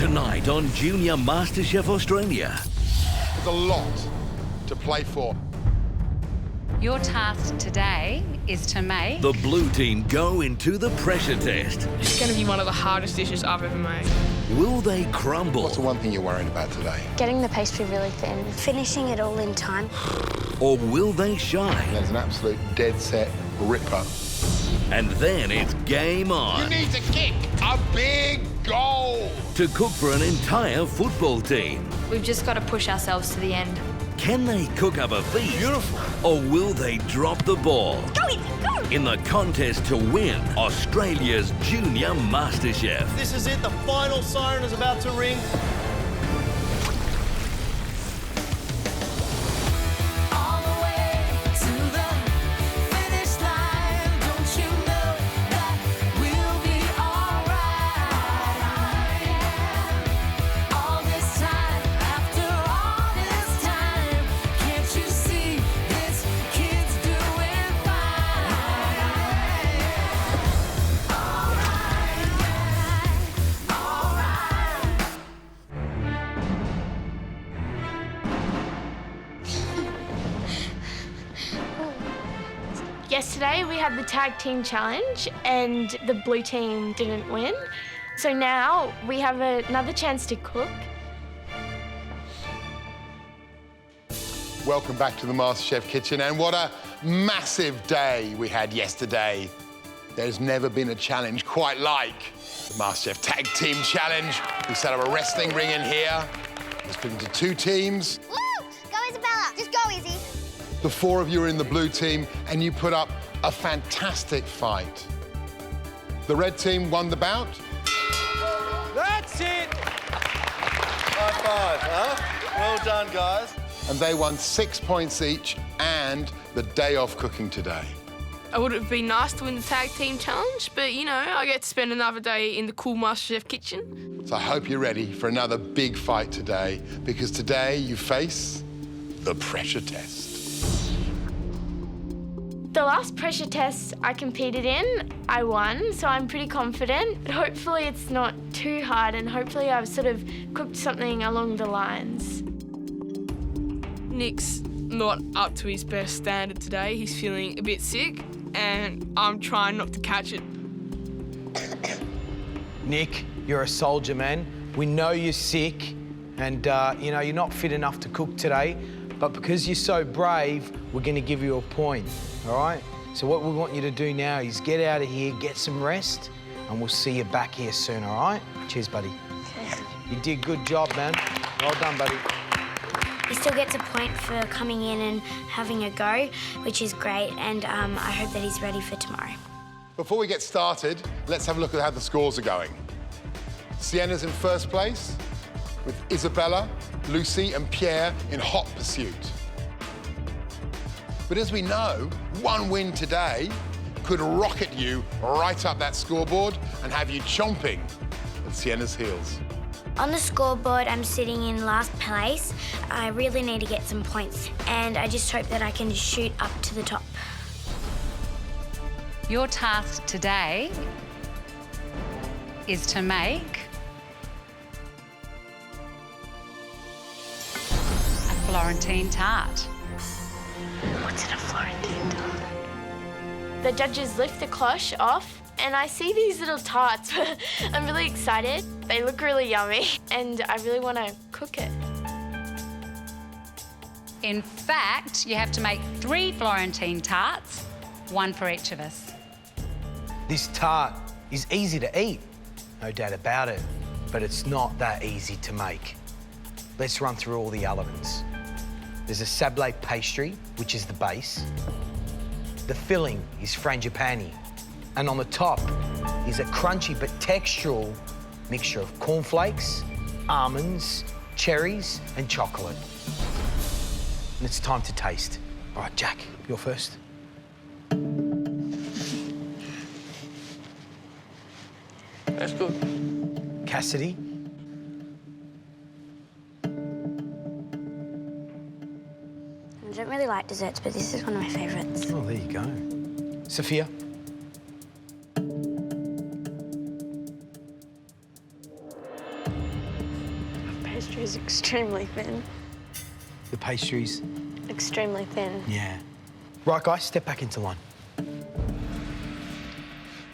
Tonight on Junior MasterChef Australia. There's a lot to play for. Your task today is to make... The blue team go into the pressure test. It's going to be one of the hardest dishes I've ever made. Will they crumble? What's the one thing you're worried about today? Getting the pastry really thin. Finishing it all in time. Or will they shine? There's an absolute dead set ripper. And then it's game on. You need to kick a big goal. To cook for an entire football team. We've just got to push ourselves to the end. Can they cook up a feast? Beautiful. Or will they drop the ball? Go in, go! In the contest to win Australia's Junior MasterChef. This is it, the final siren is about to ring. Yesterday we had the tag team challenge and the blue team didn't win. So now we have another chance to cook. Welcome back to the MasterChef kitchen, and what a massive day we had yesterday. There's never been a challenge quite like the MasterChef Tag Team Challenge. We set up a wrestling ring in here. It's split into two teams. Woo! Go, Isabella. Just go, Izzy. The four of you are in the blue team, and you put up a fantastic fight. The red team won the bout. That's it! High five, huh? Well done, guys. And they won 6 points each and the day off cooking today. It would have been nice to win the tag team challenge, but, you know, I get to spend another day in the cool MasterChef kitchen. So I hope you're ready for another big fight today, because today you face the pressure test. The last pressure test I competed in, I won, so I'm pretty confident. Hopefully it's not too hard, and hopefully I've sort of cooked something along the lines. Nick's not up to his best standard today. He's feeling a bit sick, and I'm trying not to catch it. Nick, you're a soldier, man. We know you're sick, and, you know, you're not fit enough to cook today, but because you're so brave, we're going to give you a point, all right? So what we want you to do now is get out of here, get some rest, and we'll see you back here soon, all right? Cheers, buddy. You did good job, man. Well done, buddy. He still gets a point for coming in and having a go, which is great, and I hope that he's ready for tomorrow. Before we get started, let's have a look at how the scores are going. Sienna's in first place, with Isabella, Lucy and Pierre in hot pursuit. But as we know, one win today could rocket you right up that scoreboard and have you chomping at Sienna's heels. On the scoreboard, I'm sitting in last place. I really need to get some points, and I just hope that I can shoot up to the top. Your task today is to make a Florentine tart. What's in a Florentine tart? The judges lift the cloche off, and I see these little tarts. I'm really excited. They look really yummy, and I really want to cook it. In fact, you have to make 3 Florentine tarts, 1 for each of us. This tart is easy to eat, no doubt about it, but it's not that easy to make. Let's run through all the elements. There's a sablé pastry, which is the base. The filling is frangipani, and on the top is a crunchy but textural mixture of cornflakes, almonds, cherries, and chocolate. And it's time to taste. All right, Jack, you're first. That's good. Cassidy. I don't really like desserts, but this is one of my favourites. Oh, there you go. Sophia. pastry is extremely thin. The pastry's... Extremely thin. Yeah. Right, guys, step back into line.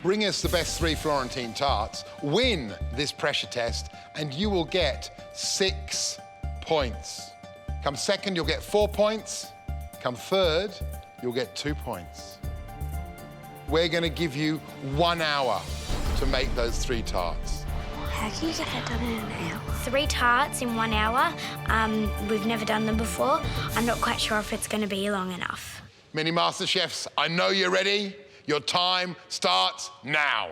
Bring us the best 3 Florentine tarts, win this pressure test, and you will get 6 points. Come second, you'll get 4 points. Come third, you'll get 2 points. We're going to give you 1 hour to make those 3 tarts. How can you get that done in an hour? 3 tarts in 1 hour. We've never done them before. I'm not quite sure if it's going to be long enough. Mini Master Chefs, I know you're ready. Your time starts now.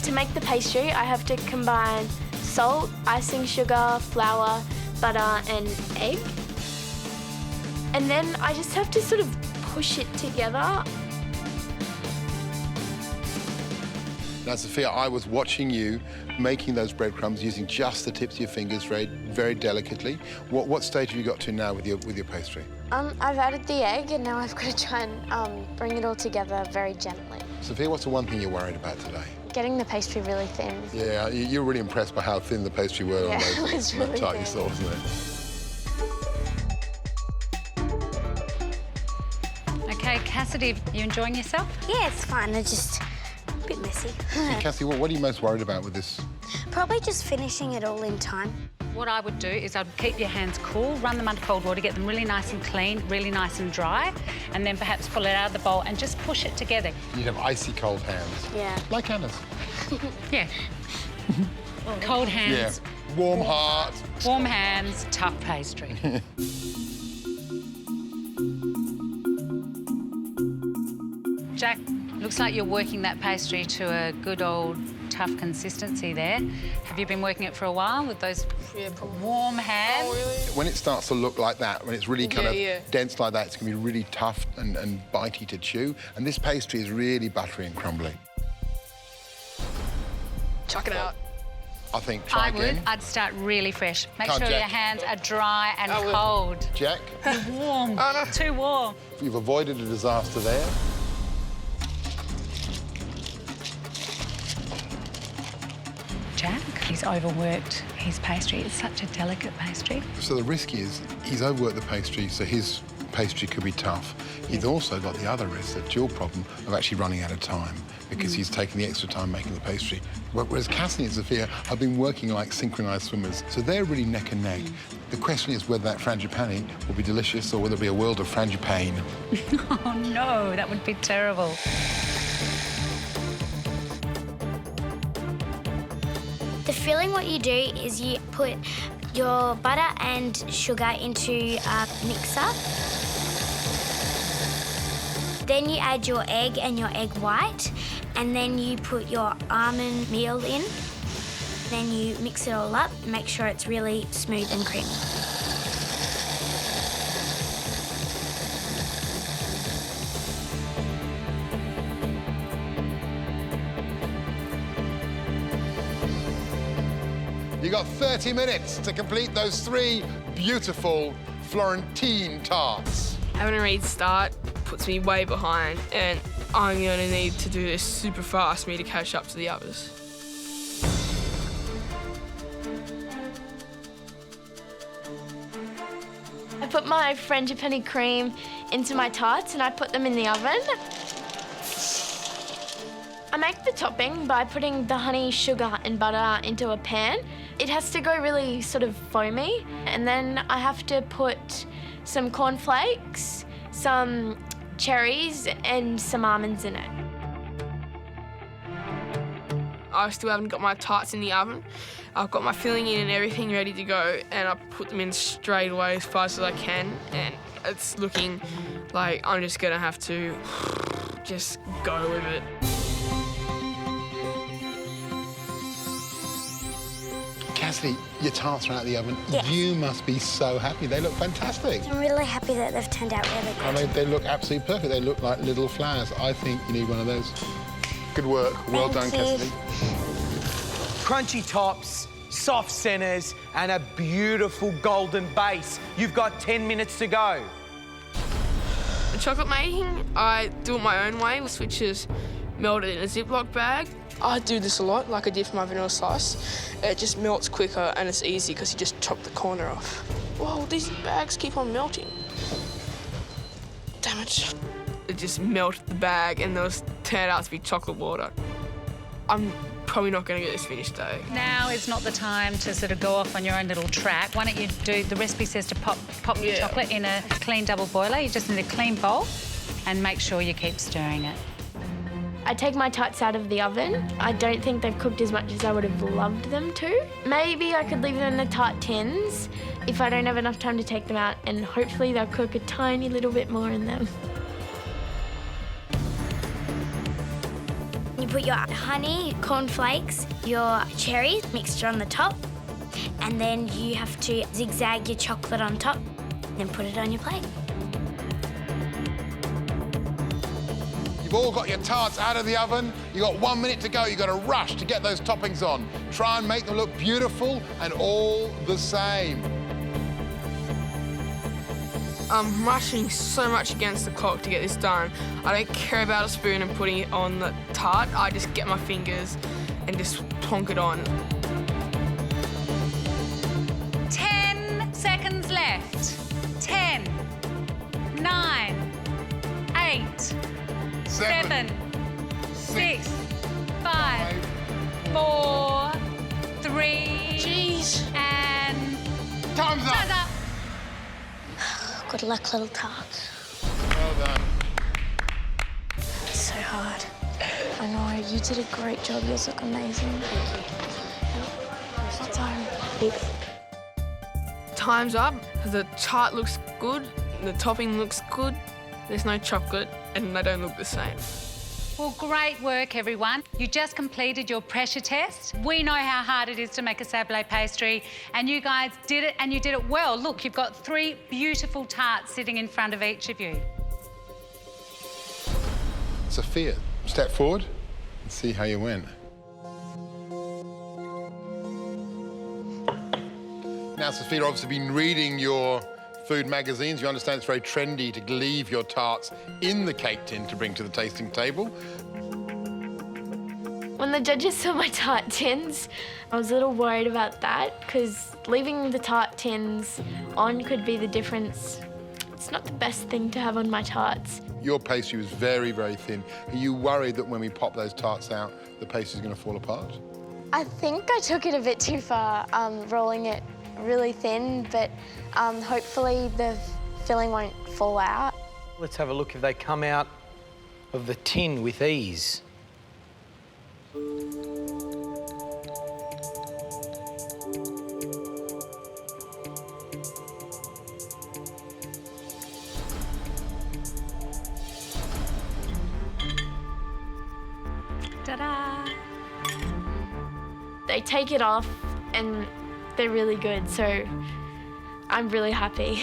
To make the pastry, I have to combine salt, icing sugar, flour, butter and egg. And then I just have to sort of push it together. Now, Sophia, I was watching you making those breadcrumbs using just the tips of your fingers very delicately. What stage have you got to now with your pastry? I've added the egg and now I've got to try and bring it all together very gently. Sophia, what's the one thing you're worried about today? Getting the pastry really thin. Yeah, you were really impressed by how thin the pastry were Yeah, on it those was really tart you thin. saw, wasn't it? Okay, Cassidy, are you enjoying yourself? Yeah, it's fine. It's just a bit messy. Hey, Cassie, what are you most worried about with this? Probably just finishing it all in time. What I would do is I'd keep your hands cool, run them under cold water, get them really nice and clean, really nice and dry, and then perhaps pull it out of the bowl and just push it together. You'd have icy cold hands. Yeah. Like Hannah's. Yeah. Cold hands. Yeah. Warm heart. Warm hands, tough pastry. Jack, looks like you're working that pastry to a good old tough consistency there. Have you been working it for a while with those warm hands? Oh, really? When it starts to look like that, when it's really kind Yeah, of dense like that, it's going to be really tough and bitey to chew. And this pastry is really buttery and crumbly. Chuck it out. I think try I again. would. I'd start really fresh. Make Can't sure your Jack. hands are dry and I will. cold. Jack, Warm. Too warm. you've avoided a disaster there. Jack, he's overworked his pastry. It's such a delicate pastry. So the risk is he's overworked the pastry, so his pastry could be tough. He's also got the other risk, the dual problem of actually running out of time because he's taken the extra time making the pastry. Whereas Cassie and Sophia have been working like synchronised swimmers, so they're really neck and neck. The question is whether that frangipani will be delicious or whether it'll be a world of frangipane. Oh, no, that would be terrible. The filling, what you do is you put your butter and sugar into a mixer. Then you add your egg and your egg white, and then you put your almond meal in. Then you mix it all up and make sure it's really smooth and creamy. You got 30 minutes to complete those 3 beautiful Florentine tarts. Having a read start puts me way behind, and I'm going to need to do this super fast for me to catch up to the others. I put my frangipani cream into my tarts and I put them in the oven. I make the topping by putting the honey, sugar and butter into a pan. It has to go really sort of foamy, and then I have to put some cornflakes, some cherries and some almonds in it. I still haven't got my tarts in the oven. I've got my filling in and everything ready to go, and I put them in straight away as fast as I can, and it's looking like I'm just gonna have to just go with it. Cassidy, your tarts are out of the oven. Yes. You must be so happy. They look fantastic. I'm really happy that they've turned out really good. I mean, they look absolutely perfect. They look like little flowers. I think you need one of those. Good work. Well done, Thank you. Cassidy. Crunchy tops, soft centres, and a beautiful golden base. You've got 10 minutes to go. Chocolate making, I do it my own way, which is melt it in a Ziploc bag. I do this a lot, like I did for my vanilla slice. It just melts quicker and it's easy because you just chop the corner off. Whoa, these bags keep on melting. Damn it. It just melted the bag and it turned out to be chocolate water. I'm probably not going to get this finished though. Now is not the time to sort of go off on your own little track. Why don't you do, the recipe says to pop your chocolate in a clean double boiler. You just need a clean bowl and make sure you keep stirring it. I take my tarts out of the oven. I don't think they've cooked as much as I would have loved them to. Maybe I could leave them in the tart tins if I don't have enough time to take them out, and hopefully they'll cook a tiny little bit more in them. You put your honey, cornflakes, your cherries mixture on the top, and then you have to zigzag your chocolate on top, then put it on your plate. You've all got your tarts out of the oven. You've got 1 minute to go. You've got to rush to get those toppings on. Try and make them look beautiful and all the same. I'm rushing so much against the clock to get this done. I don't care about a spoon and putting it on the tart. I just get my fingers and just plonk it on. 10 seconds left. 10, 9, 8, 7, 6, 5, 4, 3, and... Time's up. Time's up. Good luck, little tart. Well done. It's so hard. I know, you did a great job. Yours look amazing. Thank you. Well done. Time's up. The tart looks good, the topping looks good. There's no chocolate and they don't look the same. Well, great work, everyone. You just completed your pressure test. We know how hard it is to make a sablé pastry, and you guys did it, and you did it well. Look, you've got 3 beautiful tarts sitting in front of each of you. Sophia, step forward and see how you went. Now, Sophia, obviously been reading your food magazines. You understand it's very trendy to leave your tarts in the cake tin to bring to the tasting table. When the judges saw my tart tins, I was a little worried about that because leaving the tart tins on could be the difference. It's not the best thing to have on my tarts. Your pastry was very, very thin. Are you worried that when we pop those tarts out, the pastry's going to fall apart? I think I took it a bit too far, rolling it really thin, but hopefully the filling won't fall out. Let's have a look if they come out of the tin with ease. Ta-da! They take it off and they're really good, so I'm really happy.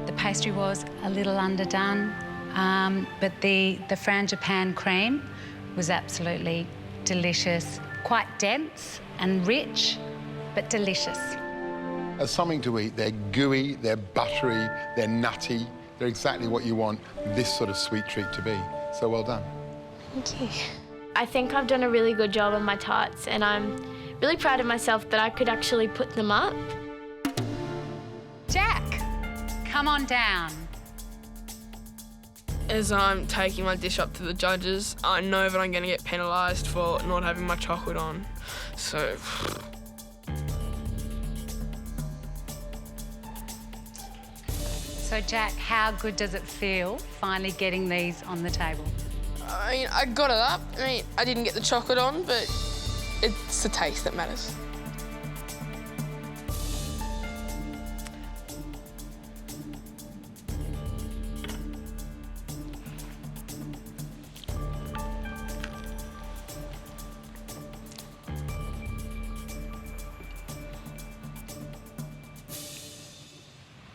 The pastry was a little underdone, but the frangipane cream was absolutely delicious. Quite dense and rich, but delicious. As something to eat, they're gooey, they're buttery, they're nutty. They're exactly what you want this sort of sweet treat to be. So well done. Thank you. I think I've done a really good job on my tarts, and I'm really proud of myself that I could actually put them up. Jack, come on down. As I'm taking my dish up to the judges, I know that I'm going to get penalised for not having my chocolate on. So... So, Jack, how good does it feel finally getting these on the table? I mean, I got it up. I mean, I didn't get the chocolate on, but it's the taste that matters.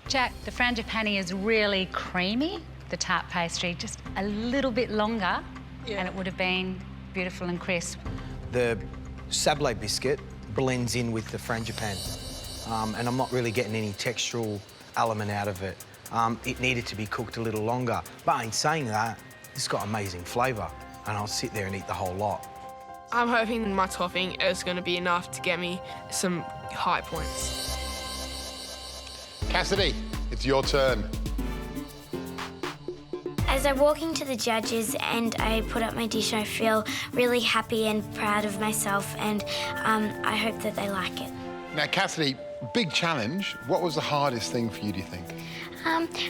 Jack, the frangipane is really creamy, the tart pastry, just a little bit longer, and it would have been beautiful and crisp. The sablé biscuit blends in with the frangipane, and I'm not really getting any textural element out of it. It needed to be cooked a little longer. But in saying that, it's got amazing flavour, and I'll sit there and eat the whole lot. I'm hoping my topping is going to be enough to get me some high points. Cassidy, it's your turn. As I walk into the judges and I put up my dish, I feel really happy and proud of myself, and I hope that they like it. Now, Cassidy, big challenge. What was the hardest thing for you, do you think?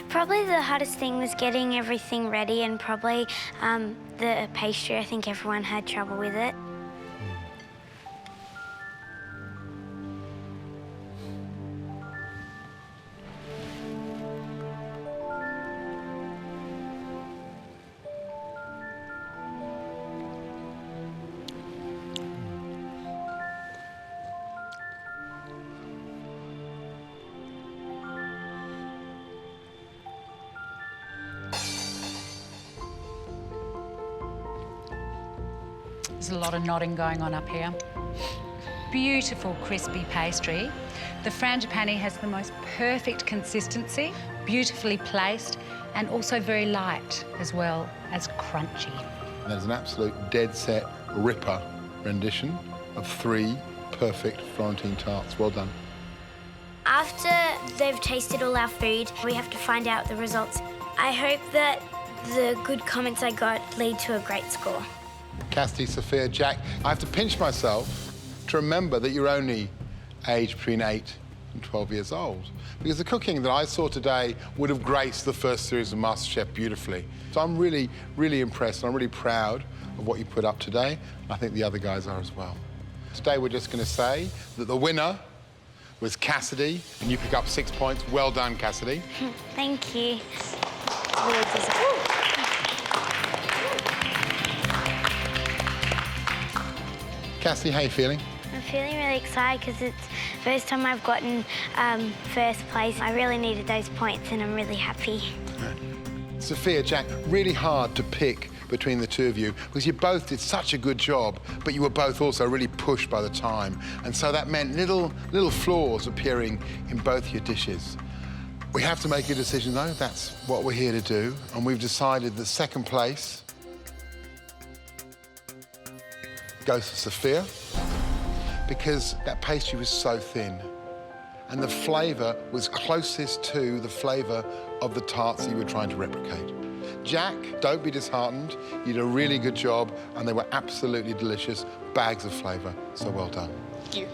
Probably the hardest thing was getting everything ready, and probably the pastry. I think everyone had trouble with it. There's a lot of nodding going on up here. Beautiful crispy pastry. The frangipane has the most perfect consistency, beautifully placed, and also very light as well as crunchy. There's an absolute dead set ripper rendition of 3 perfect Florentine tarts. Well done. After they've tasted all our food, we have to find out the results. I hope that the good comments I got lead to a great score. Cassidy, Sophia, Jack, I have to pinch myself to remember that you're only aged between 8 and 12 years old, because the cooking that I saw today would have graced the first series of MasterChef beautifully. So I'm really, really impressed, and I'm really proud of what you put up today. I think the other guys are as well. Today we're just going to say that the winner was Cassidy, and you pick up 6 points. Well done, Cassidy. Thank you. Cassidy, how are you feeling? I'm feeling really excited because it's the first time I've gotten first place. I really needed those points, and I'm really happy. Sophia, Jack, really hard to pick between the two of you because you both did such a good job, but you were both also really pushed by the time. And so that meant little flaws appearing in both your dishes. We have to make a decision, though. That's what we're here to do. And we've decided that second place goes to Sophia, because that pastry was so thin and the flavour was closest to the flavour of the tarts that you were trying to replicate. Jack, don't be disheartened. You did a really good job, and they were absolutely delicious, bags of flavour, so well done. Thank you.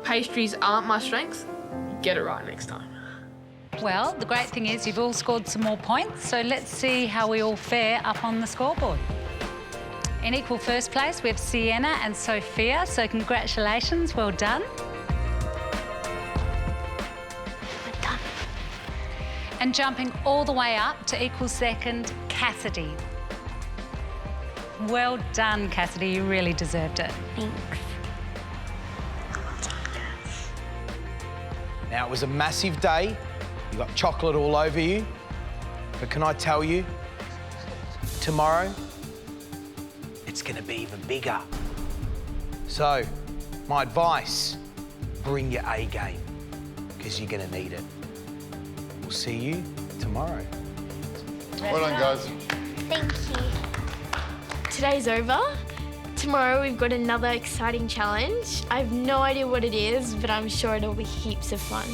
Pastries aren't my strength. Get it right next time. Well, the great thing is you've all scored some more points, so let's see how we all fare up on the scoreboard. In equal first place, we have Sienna and Sophia, so congratulations, well done. Well done. And jumping all the way up to equal second, Cassidy. Well done, Cassidy, you really deserved it. Thanks. Now, it was a massive day. You got chocolate all over you. But can I tell you, tomorrow, it's going to be even bigger. So, my advice, bring your A game, because you're going to need it. We'll see you tomorrow. Well done, guys. Thank you. Today's over. Tomorrow we've got another exciting challenge. I have no idea what it is, but I'm sure it'll be heaps of fun.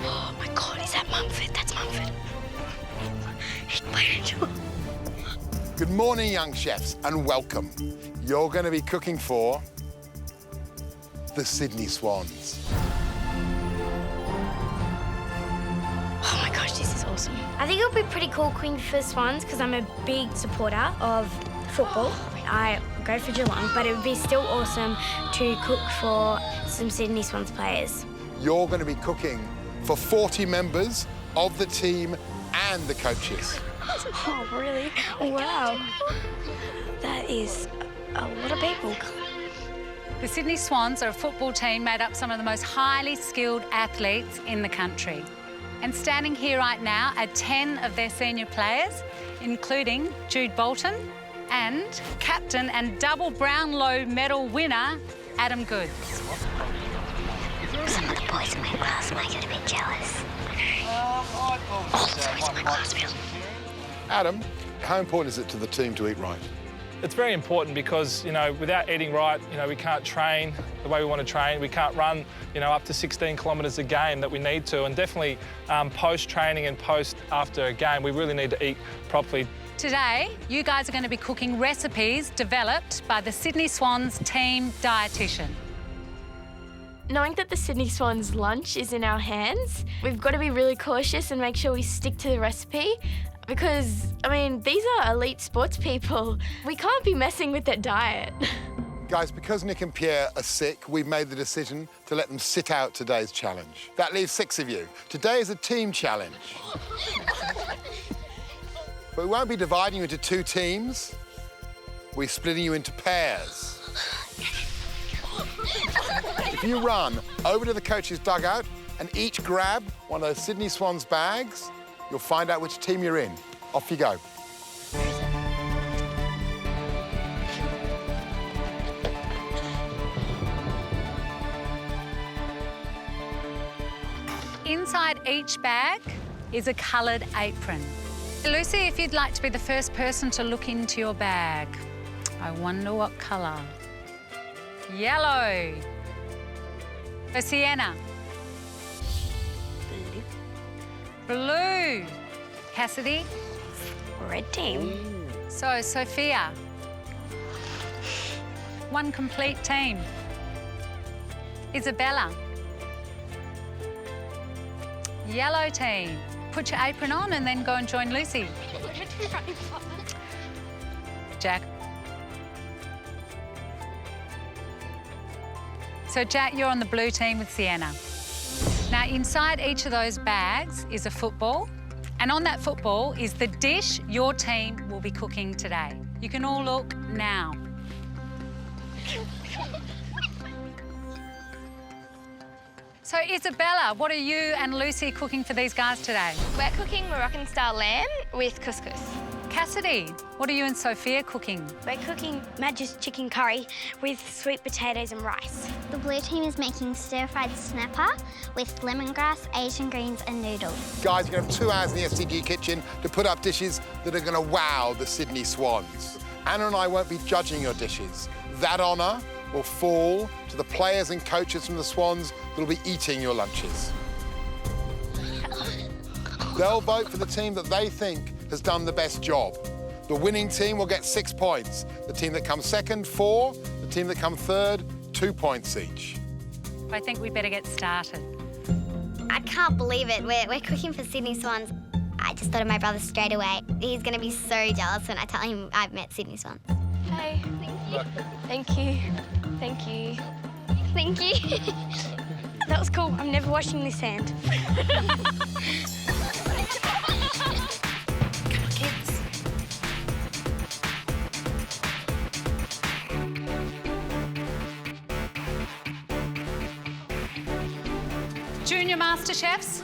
Oh my God, is that Mumford? That's Mumford. Good morning, young chefs, and welcome. You're going to be cooking for the Sydney Swans. Oh my gosh, this is awesome. I think it'll be pretty cool cooking for Swans because I'm a big supporter of football. I go for Geelong, but it would be still awesome to cook for some Sydney Swans players. You're going to be cooking for 40 members of the team and the coaches. Oh, really? Wow. That is a lot of people. The Sydney Swans are a football team made up of some of the most highly skilled athletes in the country. And standing here right now are 10 of their senior players, including Jude Bolton and captain and double Brownlow medal winner, Adam Goods. Some of the boys in my class might get a bit jealous. Adam, how important is it to the team to eat right? It's very important because, without eating right, we can't train the way we want to train. We can't run, up to 16 kilometres a game that we need to. And definitely post-training and after a game, we really need to eat properly. Today, you guys are going to be cooking recipes developed by the Sydney Swans team dietitian. Knowing that the Sydney Swans lunch is in our hands, we've got to be really cautious and make sure we stick to the recipe. Because, these are elite sports people. We can't be messing with their diet. Guys, because Nick and Pierre are sick, we've made the decision to let them sit out today's challenge. That leaves 6 of you. Today is a team challenge. But we won't be dividing you into 2 teams. We're splitting you into pairs. If you run over to the coach's dugout and each grab one of those Sydney Swans bags, you'll find out which team you're in. Off you go. Inside each bag is a coloured apron. Lucy, if you'd like to be the first person to look into your bag. I wonder what colour. Yellow. For Sienna. Blue. Cassidy. Red team. So, Sophia. 1 complete team. Isabella. Yellow team. Put your apron on and then go and join Lucy. Jack. So, Jack, you're on the blue team with Sienna. Now, inside each of those bags is a football, and on that football is the dish your team will be cooking today. You can all look now. So, Isabella, what are you and Lucy cooking for these guys today? We're cooking Moroccan-style lamb with couscous. Cassidy, what are you and Sophia cooking? We're cooking Madge's chicken curry with sweet potatoes and rice. The blue team is making stir-fried snapper with lemongrass, Asian greens and noodles. Guys, you're going to have 2 hours in the SCG kitchen to put up dishes that are going to wow the Sydney Swans. Anna and I won't be judging your dishes. That honour will fall to the players and coaches from the Swans that will be eating your lunches. They'll vote for the team that they think has done the best job. The winning team will get 6 points. The team that comes second, 4. The team that comes third, 2 points each. I think we better get started. I can't believe it. We're cooking for Sydney Swans. I just thought of my brother straight away. He's going to be so jealous when I tell him I've met Sydney Swans. Hey. Thank you. Thank you. Thank you. That was cool. I'm never washing this hand. Junior MasterChefs,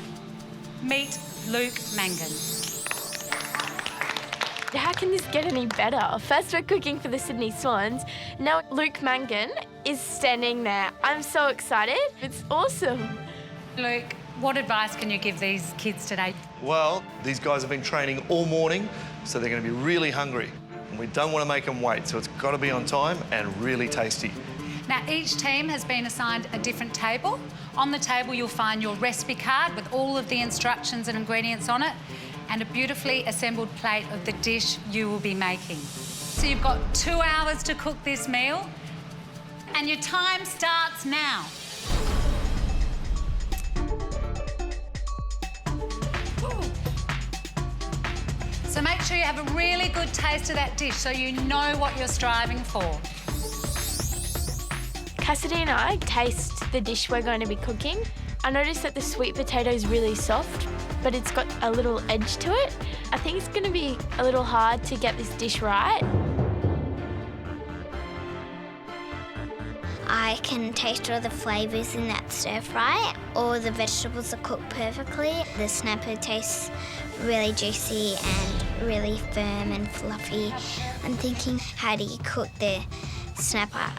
meet Luke Mangan. How can this get any better? First we're cooking for the Sydney Swans. Now Luke Mangan is standing there. I'm so excited. It's awesome. Luke, what advice can you give these kids today? Well, these guys have been training all morning, so they're going to be really hungry. And we don't want to make them wait, so it's got to be on time and really tasty. Now, each team has been assigned a different table. On the table, you'll find your recipe card with all of the instructions and ingredients on it, and a beautifully assembled plate of the dish you will be making. So you've got 2 hours to cook this meal, and your time starts now. So make sure you have a really good taste of that dish so you know what you're striving for. Cassidy and I taste the dish we're going to be cooking. I noticed that the sweet potato is really soft. but it's got a little edge to it. I think it's going to be a little hard to get this dish right. I can taste all the flavours in that stir fry. All the vegetables are cooked perfectly. The snapper tastes really juicy and really firm and fluffy. I'm thinking, how do you cook the snapper?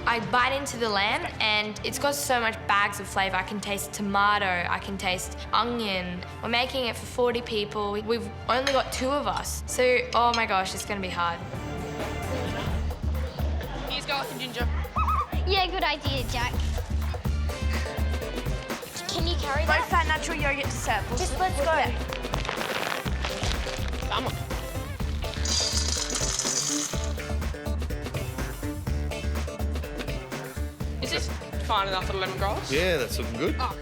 I bite into the lamb and it's got so much bags of flavour. I can taste tomato, I can taste onion. We're making it for 40 people. We've only got 2 of us. So, oh my gosh, it's going to be hard. Here's garlic and ginger. Yeah, good idea, Jack. Can you carry Both fat natural yogurt to serve. Just let's go. Come on. Is this fine enough for the lemongrass? Yeah, that's looking good. Oh.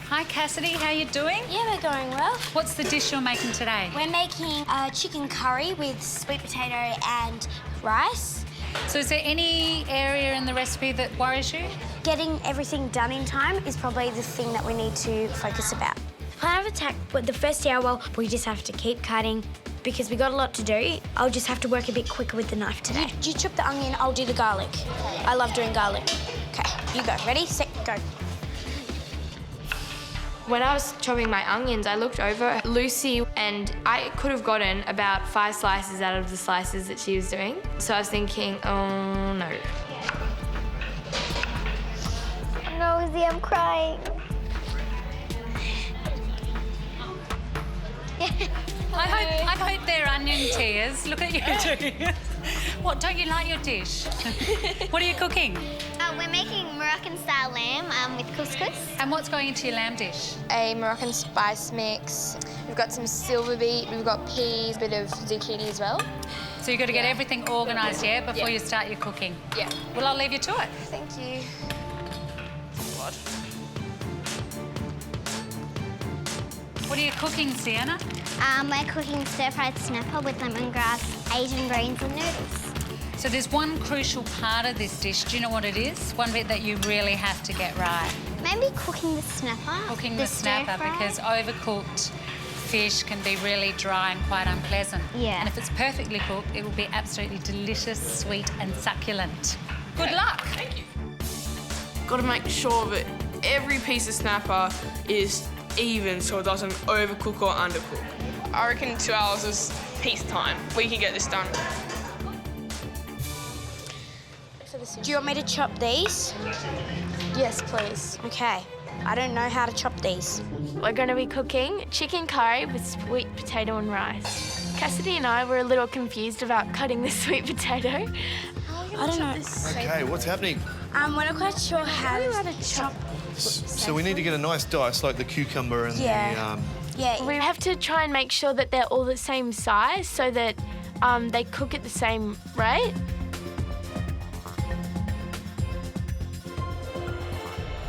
Hi, Cassidy. How you doing? Yeah, we're going well. What's the dish you're making today? We're making a chicken curry with sweet potato and rice. So is there any area in the recipe that worries you? Getting everything done in time is probably the thing that we need to focus about. Plan of attack, but the first hour, well, we just have to keep cutting because we got a lot to do. I'll just have to work a bit quicker with the knife today. You chop the onion, I'll do the garlic. I love doing garlic. Okay, you go. Ready, set, go. When I was chopping my onions, I looked over at Lucy and I could have gotten about 5 slices out of the slices that she was doing. So I was thinking, oh no. Rosie, I'm crying. I hope they're onion tears. Look at you two. What, don't you like your dish? What are you cooking? We're making Moroccan-style lamb with couscous. And what's going into your lamb dish? A Moroccan spice mix. We've got some silver beet, we've got peas, a bit of zucchini as well. So you've got to get everything organised, yeah, before you start your cooking? Yeah. Well, I'll leave you to it. Thank you. What are you cooking, Sienna? We're cooking stir-fried snapper with lemongrass, Asian greens and noodles. So there's one crucial part of this dish. Do you know what it is? One bit that you really have to get right. Maybe cooking the snapper. Cooking the snapper, stir-fry. because overcooked fish can be really dry and quite unpleasant. Yeah. And if it's perfectly cooked, it will be absolutely delicious, sweet and succulent. Good luck. Thank you. Got to make sure that every piece of snapper is even so it doesn't overcook or undercook. I reckon 2 hours is peace time. We can get this done. Do you want me to chop these? Yes, please. Okay. I don't know how to chop these. We're going to be cooking chicken curry with sweet potato and rice. Cassidy and I were a little confused about cutting the sweet potato. I don't know. Okay, what's happening? We're not quite sure how to chop. So we need to get a nice dice like the cucumber and Yeah. Yeah. We have to try and make sure that they're all the same size so that they cook at the same rate.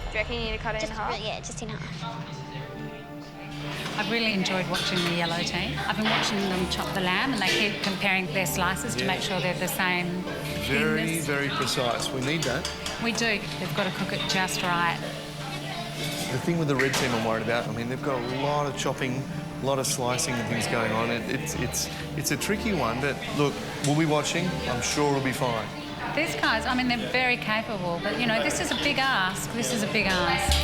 Do you reckon you need to cut it in half? Yeah, just in half. I've really enjoyed watching the yellow team. I've been watching them chop the lamb and they keep comparing their slices to make sure they're the same Very, thinness. very precise. We need that. We do. They've got to cook it just right. The thing with the red team I'm worried about, I mean, they've got a lot of chopping, a lot of slicing and things going on. It's a tricky one, but look, we'll be watching. I'm sure it'll be fine. These guys, I mean, they're very capable, but, you know, this is a big ask. This is a big ask.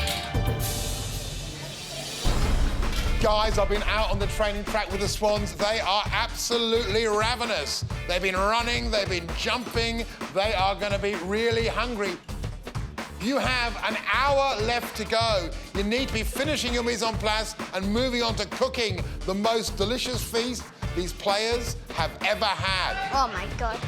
Guys, I've been out on the training track with the Swans. They are absolutely ravenous. They've been running, they've been jumping. They are going to be really hungry. You have an hour left to go. You need to be finishing your mise en place and moving on to cooking the most delicious feast these players have ever had. Oh my God.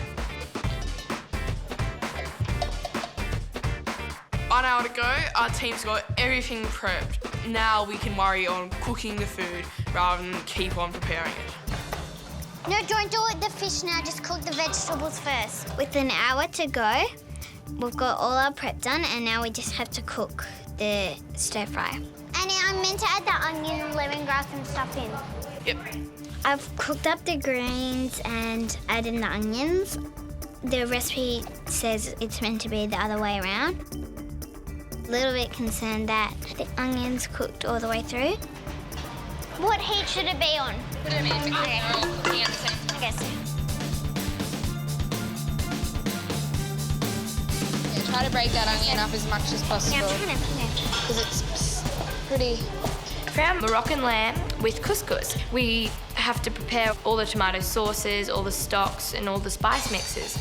1 hour to go, our team's got everything prepped. Now we can worry on cooking the food rather than keep on preparing it. No, don't do it the fish now, just cook the vegetables first. With an hour to go, we've got all our prep done and now we just have to cook the stir fry. And I'm meant to add the onion and lemongrass and stuff in. Yep. I've cooked up the greens and added the onions. The recipe says it's meant to be the other way around. A little bit concerned that the onion's cooked all the way through. What heat should it be on? Put it in a minute. Okay. We're all cooking at the same time. Okay, so Yeah, try to break that onion up as much as possible. yeah, I'm trying to. Because it's pretty... For our Moroccan lamb with couscous, we have to prepare all the tomato sauces, all the stocks and all the spice mixes.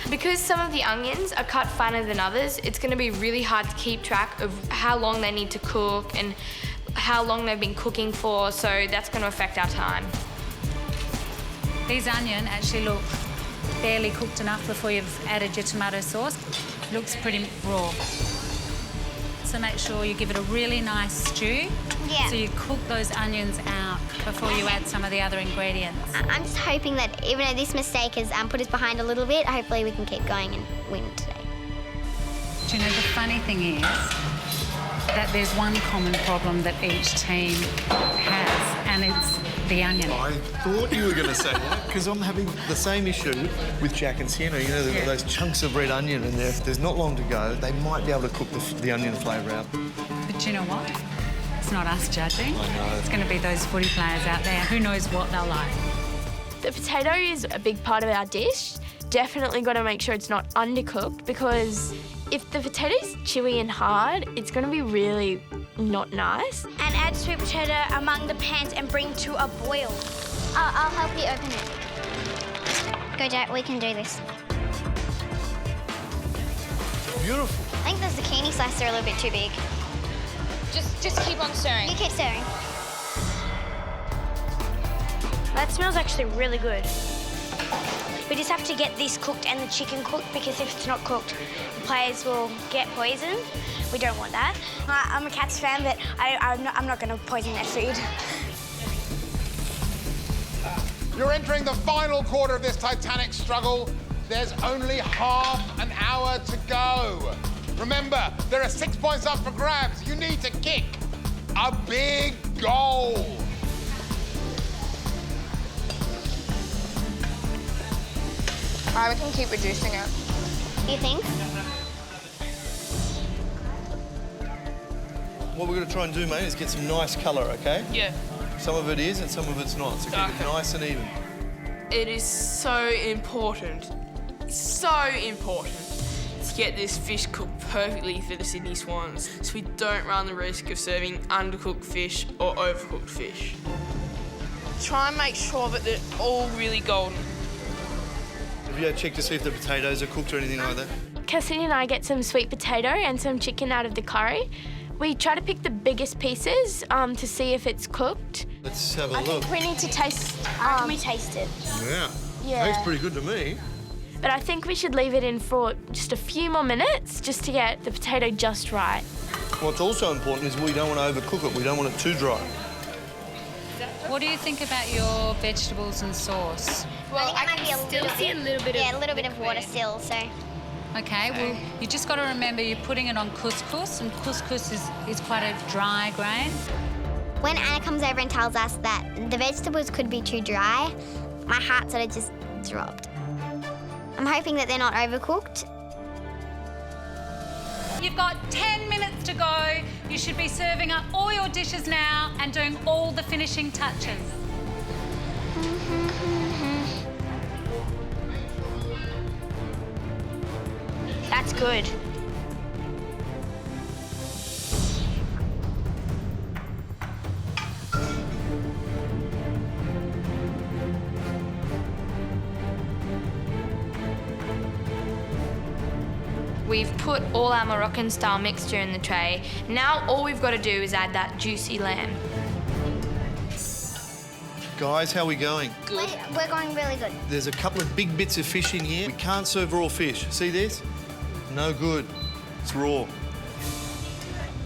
Because some of the onions are cut finer than others, it's going to be really hard to keep track of how long they need to cook and how long they've been cooking for, so that's going to affect our time. These onions actually look barely cooked enough before you've added your tomato sauce. Looks pretty raw. So make sure you give it a really nice stew. Yeah. So you cook those onions out before you add some of the other ingredients. I'm just hoping that even though this mistake has put us behind a little bit, hopefully we can keep going and win today. Do you know, the funny thing is that there's one common problem that each team has, and it's the onion. I thought you were going to say that, because I'm having the same issue with Jack and Sienna. You know, those chunks of red onion in there. If there's not long to go, they might be able to cook the onion flavour out. But do you know what? It's not us judging. I know. It's going to be those footy players out there. Who knows what they'll like? The potato is a big part of our dish. Definitely got to make sure it's not undercooked, because if the potato's chewy and hard, it's going to be really not nice. And add sweet potato among the pans and bring to a boil. I'll help you open it. Go, Jack, we can do this. Beautiful. I think the zucchini slices are a little bit too big. Just keep on stirring. You keep stirring. That smells actually really good. We just have to get this cooked and the chicken cooked, because if it's not cooked, the players will get poisoned. We don't want that. I'm a Cats fan, but I'm not going to poison their food. You're entering the final quarter of this titanic struggle. There's only half an hour to go. Remember, there are 6 points up for grabs. You need to kick a big goal. We can keep reducing it. You think? What we're going to try and do, mate, is get some nice colour, OK? Yeah. Some of it is and some of it's not, so keep it nice and even. It is so important to get this fish cooked perfectly for the Sydney Swans, so we don't run the risk of serving undercooked fish or overcooked fish. Try and make sure that they're all really golden. Have you checked to see if the potatoes are cooked or anything like that? Cassidy and I get some sweet potato and some chicken out of the curry. We try to pick the biggest pieces to see if it's cooked. Let's have a I look. think we need to taste. Can we taste it? Yeah. Yeah. Tastes pretty good to me. But I think we should leave it in for just a few more minutes just to get the potato just right. What's also important is we don't want to overcook it. We don't want it too dry. What do you think about your vegetables and sauce? Well, I think it might be a little bit of water still, so. Okay, well, you just got to remember you're putting it on couscous, and couscous is quite a dry grain. When Anna comes over and tells us that the vegetables could be too dry, my heart sort of just dropped. I'm hoping that they're not overcooked. You've got 10 minutes to go. You should be serving up all your dishes now and doing all the finishing touches. That's good. We've put all our Moroccan style mixture in the tray. Now all we've got to do is add that juicy lamb. Guys, how are we going? Good. We're going really good. There's a couple of big bits of fish in here. We can't serve raw fish. See this? No good. It's raw.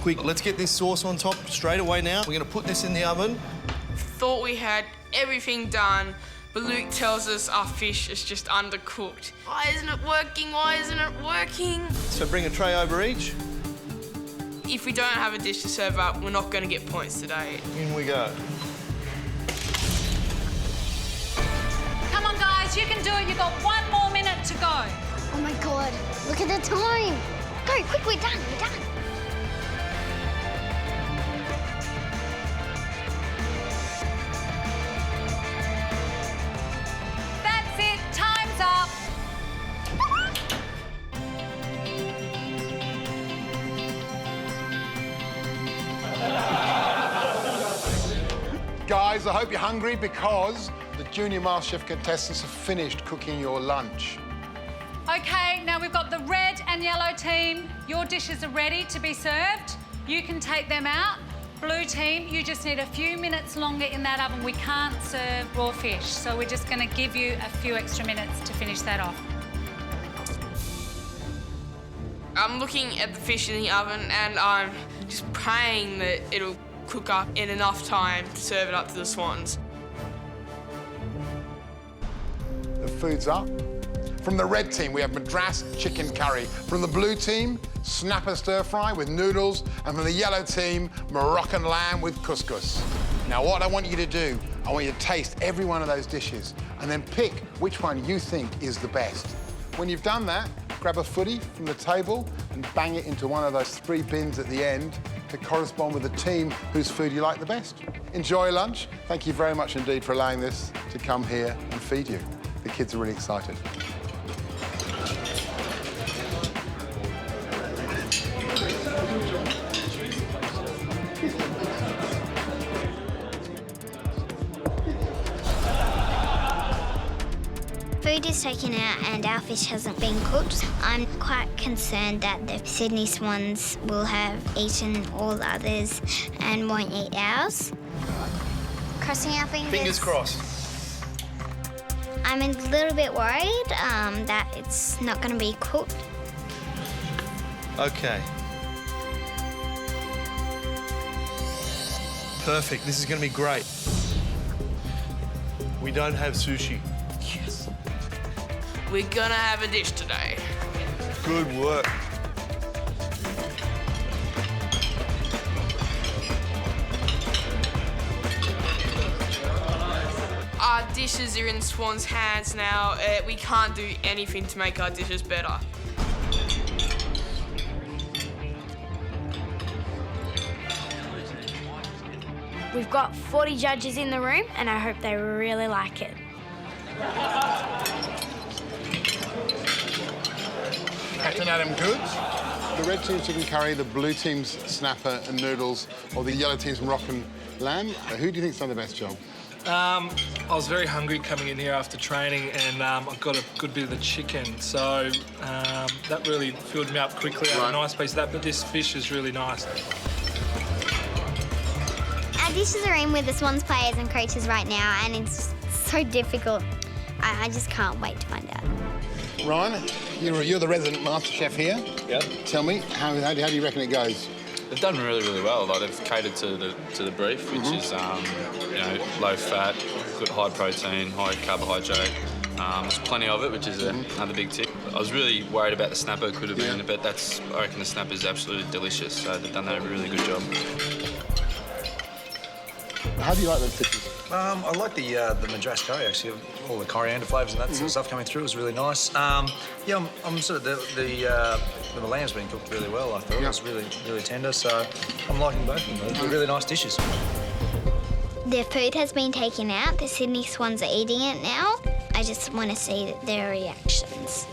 Quick, let's get this sauce on top straight away now. We're going to put this in the oven. Thought we had everything done, but Luke tells us our fish is just undercooked. Why isn't it working? Why isn't it working? So bring a tray over each. If we don't have a dish to serve up, we're not going to get points today. In we go. Come on, guys, you can do it. You've got 1 more minute to go. Oh my God, look at the time. Go, quick, we're done, we're done. Guys, I hope you're hungry because the Junior MasterChef contestants have finished cooking your lunch. OK, now we've got the red and yellow team. Your dishes are ready to be served. You can take them out. Blue team, you just need a few minutes longer in that oven. We can't serve raw fish, so we're just going to give you a few extra minutes to finish that off. I'm looking at the fish in the oven and I'm just praying that it'll cook up in enough time to serve it up to the Swans. The food's up. From the red team, we have Madras chicken curry. From the blue team, snapper stir fry with noodles. And from the yellow team, Moroccan lamb with couscous. Now, what I want you to do, I want you to taste every one of those dishes and then pick which one you think is the best. When you've done that, grab a footy from the table and bang it into one of those 3 bins at the end to correspond with the team whose food you like the best. Enjoy lunch. Thank you very much indeed for allowing this to come here and feed you. The kids are really excited. Food is taken out and our fish hasn't been cooked. I'm quite concerned that the Sydney Swans will have eaten all others and won't eat ours. Crossing our fingers. Fingers crossed. I'm a little bit worried that it's not going to be cooked. Okay. Perfect. This is going to be great. We don't have sushi. Yes. We're gonna have a dish today. Good work. Our dishes are in Swan's hands now. We can't do anything to make our dishes better. We've got 40 judges in the room and I hope they really like it. Captain Adam Goods. The red team's chicken curry, the blue team's snapper and noodles, or the yellow team's Moroccan lamb. Who do you think's done the best job? I was very hungry coming in here after training and I got a good bit of the chicken, so that really filled me up quickly. I had a nice piece of that, but this fish is really nice. Our dishes are in with the Swans players and coaches right now, and it's so difficult. I just can't wait to find out. Ryan, you're the resident master chef here. Yep. Tell me, how do you reckon it goes? They've done really, really well. Like, they've catered to the brief, which is low fat, good high protein, high carbohydrate. There's plenty of it, which is another big tick. I was really worried about the snapper, could have been, but I reckon the snapper is absolutely delicious. So they've done a really good job. How do you like those fishes? I like the Madras curry, actually. All the coriander flavours and that sort of stuff coming through was really nice. Yeah, I'm sort of the lamb's been cooked really well. I thought it was really, really tender. So I'm liking both of them. They're really nice dishes. Their food has been taken out. The Sydney Swans are eating it now. I just want to see their reactions.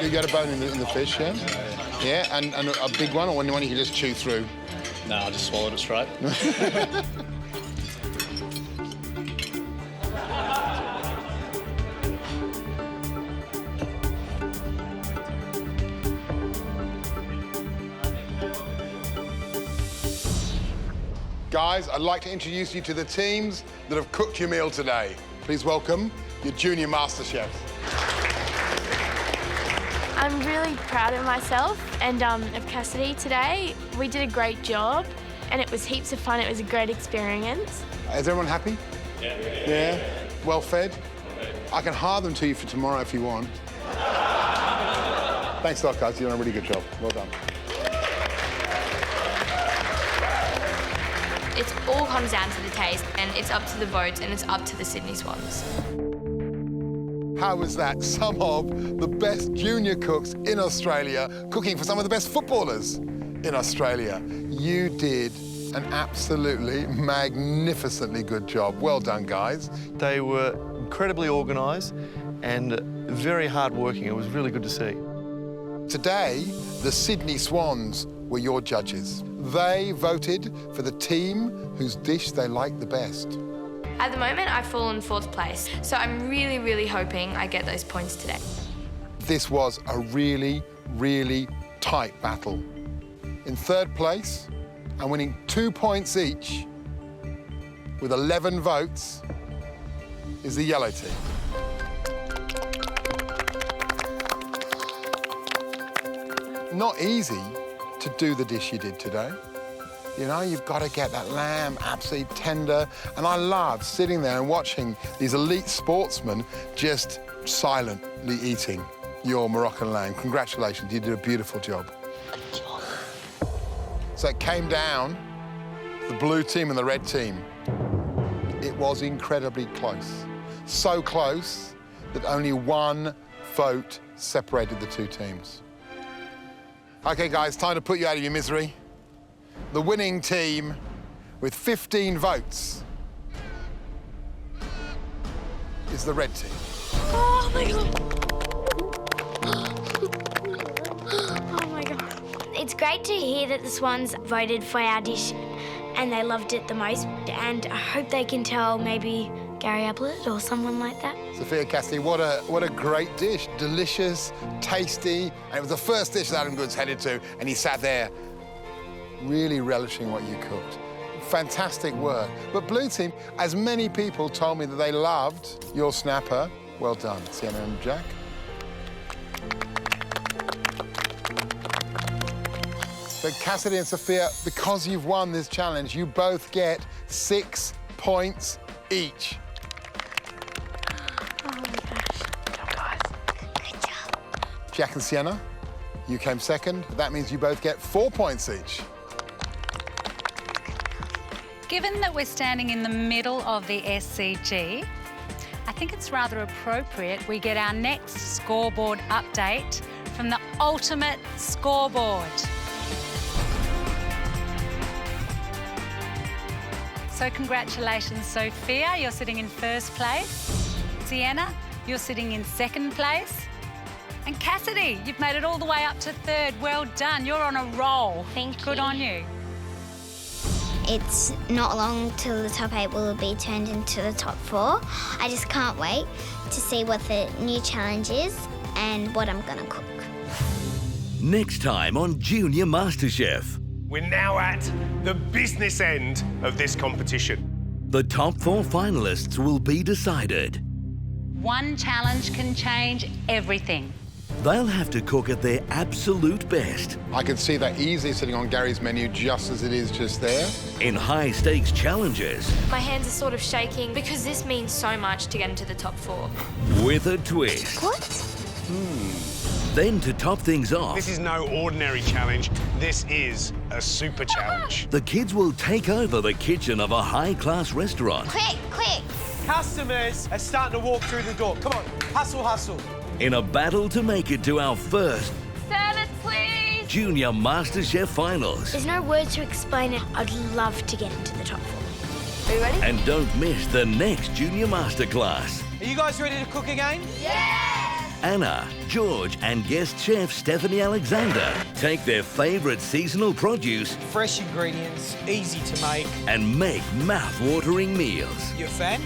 You got a bone in the fish, yeah? Yeah, and a big one, or one you can just chew through? No, I just swallowed it straight. Guys, I'd like to introduce you to the teams that have cooked your meal today. Please welcome your Junior MasterChefs. I'm really proud of myself and of Cassidy today. We did a great job and it was heaps of fun. It was a great experience. Is everyone happy? Yeah. Well fed? I can hire them to you for tomorrow if you want. Thanks a lot, guys. You've done a really good job. Well done. It all comes down to the taste and it's up to the votes and it's up to the Sydney Swans. How was that? Some of the best junior cooks in Australia cooking for some of the best footballers in Australia. You did an absolutely magnificently good job. Well done, guys. They were incredibly organised and very hard-working. It was really good to see. Today, the Sydney Swans were your judges. They voted for the team whose dish they liked the best. At the moment, I've fallen 4th place, so I'm really, really hoping I get those points today. This was a really, really tight battle. In 3rd place, and winning 2 points each, with 11 votes, is the yellow team. Not easy to do the dish you did today. You know, you've got to get that lamb absolutely tender. And I love sitting there and watching these elite sportsmen just silently eating your Moroccan lamb. Congratulations, you did a beautiful job. So it came down, the blue team and the red team. It was incredibly close. So close that only 1 vote separated the 2 teams. OK, guys, time to put you out of your misery. The winning team, with 15 votes, is the red team. Oh, my God. Oh, my God. It's great to hear that the Swans voted for our dish and they loved it the most. And I hope they can tell maybe Gary Ablett or someone like that. Sophia Cassidy, what a great dish. Delicious, tasty, and it was the first dish that Adam Goods headed to, and he sat there really relishing what you cooked. Fantastic work. But Blue Team, as many people told me that they loved your snapper, well done, Sienna and Jack. But Cassidy and Sophia, because you've won this challenge, you both get 6 points each. Oh, my gosh. Good job. Jack and Sienna, you came second. That means you both get 4 points each. Given that we're standing in the middle of the SCG, I think it's rather appropriate we get our next scoreboard update from the ultimate scoreboard. So congratulations, Sophia, you're sitting in 1st place. Sienna, you're sitting in 2nd place. And Cassidy, you've made it all the way up to 3rd. Well done, you're on a roll. Thank you. Good on you. It's not long till the top 8 will be turned into the top 4. I just can't wait to see what the new challenge is and what I'm gonna cook. Next time on Junior MasterChef. We're now at the business end of this competition. The top 4 finalists will be decided. One challenge can change everything. They'll have to cook at their absolute best. I can see that easily sitting on Gary's menu just as it is just there. In high-stakes challenges. My hands are sort of shaking because this means so much to get into the top 4. With a twist. What? Then to top things off. This is no ordinary challenge. This is a super challenge. The kids will take over the kitchen of a high-class restaurant. Quick, quick. Customers are starting to walk through the door. Come on, hustle, hustle. In a battle to make it to our first Service, please! Junior MasterChef finals. There's no words to explain it. I'd love to get into the top 4. Are you ready? And don't miss the next Junior Masterclass. Are you guys ready to cook again? Anna, George and guest chef Stephanie Alexander take their favourite seasonal produce Fresh ingredients, easy to make. and make mouth-watering meals. You a fan?